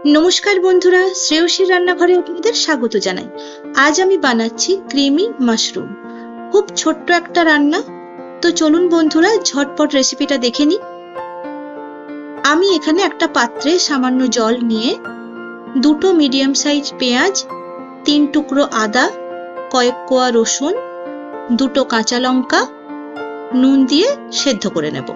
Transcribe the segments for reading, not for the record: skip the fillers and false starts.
নমস্কার বন্ধুরা, শ্রেয়সীর রান্নাঘরে আপনাদের স্বাগত জানাই। আজ আমি বানাচ্ছি ক্রিমি মাশরুম। খুব ছোট্ট একটা রান্না, তো চলুন বন্ধুরা ঝটপট রেসিপিটা দেখে নিই। আমি এখানে একটা পাত্রে সামান্য জল নিয়ে দুটো মিডিয়াম সাইজ পেঁয়াজ, 3 টুকরো আদা, কয়েক কোয়া রসুন, দুটো কাঁচা লঙ্কা নুন দিয়ে সেদ্ধ করে নেব।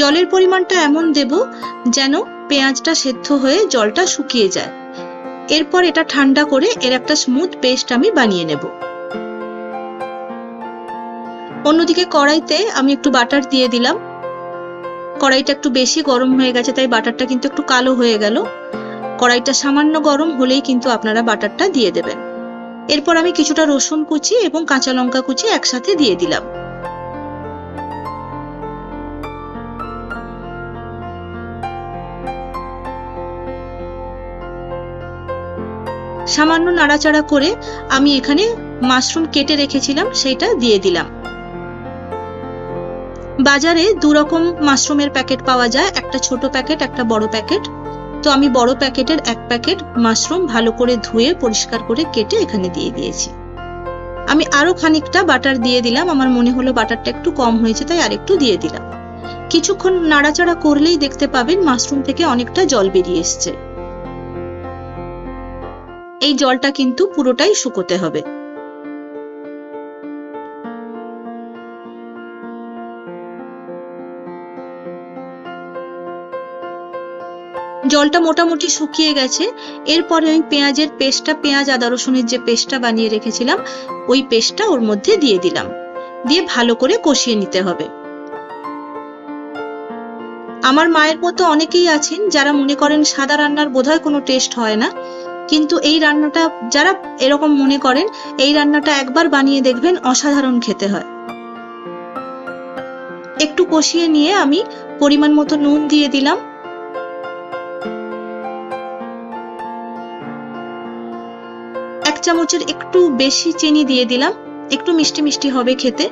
জলের পরিমাণটা এমন দেব যেন পেঁয়াজটা সেদ্ধ হয়ে জলটা শুকিয়ে যায়। এরপর এটা ঠান্ডা করে এর একটা স্মুথ পেস্ট আমি বানিয়ে নেব। অন্যদিকে কড়াইতে আমি একটু বাটার দিয়ে দিলাম। কড়াইটা একটু বেশি গরম হয়ে গেছে, তাই বাটারটা কিন্তু একটু কালো হয়ে গেল। কড়াইটা সামান্য গরম হলেই কিন্তু আপনারা বাটারটা দিয়ে দেবেন। এরপর আমি কিছুটা রসুন কুচি এবং কাঁচা লঙ্কা কুচি একসাথে দিয়ে দিলাম। সামান্য নাড়াচাড়া করে আমি এখানে মাশরুম কেটে রেখেছিলাম সেটা দিয়ে দিলাম। বাজারে দু রকম মাশরুমের প্যাকেট পাওয়া যায়, একটা ছোট প্যাকেট, একটা বড় প্যাকেট। তো আমি বড় প্যাকেটের এক প্যাকেট মাশরুম ভালো করে ধুয়ে পরিষ্কার করে কেটে এখানে দিয়ে দিয়েছি। আমি আরো খানিকটা বাটার দিয়ে দিলাম, আমার মনে হলো বাটারটা একটু কম হয়েছে তাই আরেকটু দিয়ে দিলাম। কিছুক্ষণ নাড়াচাড়া করলেই দেখতে পাবেন মাশরুম থেকে অনেকটা জল বেরিয়ে এসছে। এই জলটা কিন্তু পুরোটাই শুকোতে হবে। জলটা মোটামুটি শুকিয়ে গেছে। এরপরে আমি পেঁয়াজের পেস্টটা, পেঁয়াজ আদা রসুনের যে পেস্টটা বানিয়ে রেখেছিলাম ওই পেস্টটা ওর মধ্যে দিয়ে দিলাম। দিয়ে ভালো করে কষিয়ে নিতে হবে। আমার মায়ের মতো অনেকেই আছেন যারা মনে করেন সাদা রান্নার বোধহয় কোনো টেস্ট হয় না, কিন্তু এই রান্নাটা যারা এরকম মনে করেন, এই রান্নাটা একবার বানিয়ে দেখবেন, অসাধারণ খেতে হয়। একটু কষিয়ে নিয়ে আমি পরিমাণ মতো নুন দিয়ে দিলাম। এক চামচের একটু বেশি চিনি দিয়ে দিলাম, একটু মিষ্টি মিষ্টি হবে খেতে।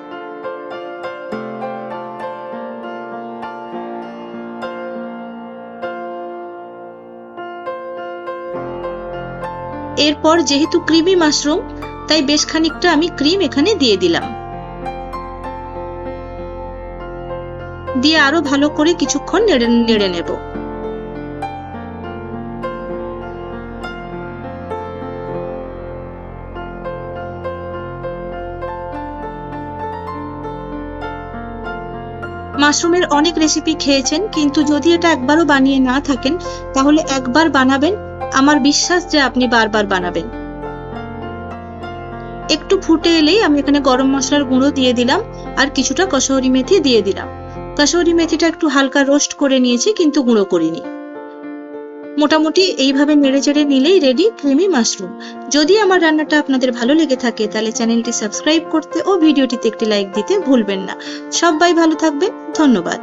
এরপর যেহেতু ক্রিমি মাশরুম তাই বেশ খানিকটা আমি ক্রিম এখানে দিয়ে দিলাম। দিয়ে আরো ভালো করে কিছুক্ষণ নেড়ে নেব। মাশরুমের অনেক রেসিপি খেয়েছেন, কিন্তু যদি এটা একবারও বানিয়ে না থাকেন তাহলে একবার বানাবেন, আমার বিশ্বাস যে আপনি বারবার বানাবেন। একটু ফুটে এলেই আমি এখানে গরম মশলার গুঁড়ো দিয়ে দিলাম আর কিছুটা কসুরি মেথি দিয়ে দিলাম। কসুরি মেথিটা একটু হালকা রোস্ট করে নিয়েছি, কিন্তু গুঁড়ো করিনি। মোটামুটি এইভাবে নেড়ে চেড়ে নিলেই রেডি ক্রিমি মাশরুম। যদি আমার রান্নাটা আপনাদের ভালো লেগে থাকে তাহলে চ্যানেলটি সাবস্ক্রাইব করতে ও ভিডিওটিতে একটি লাইক দিতে ভুলবেন না। সবাই ভালো থাকবেন, ধন্যবাদ।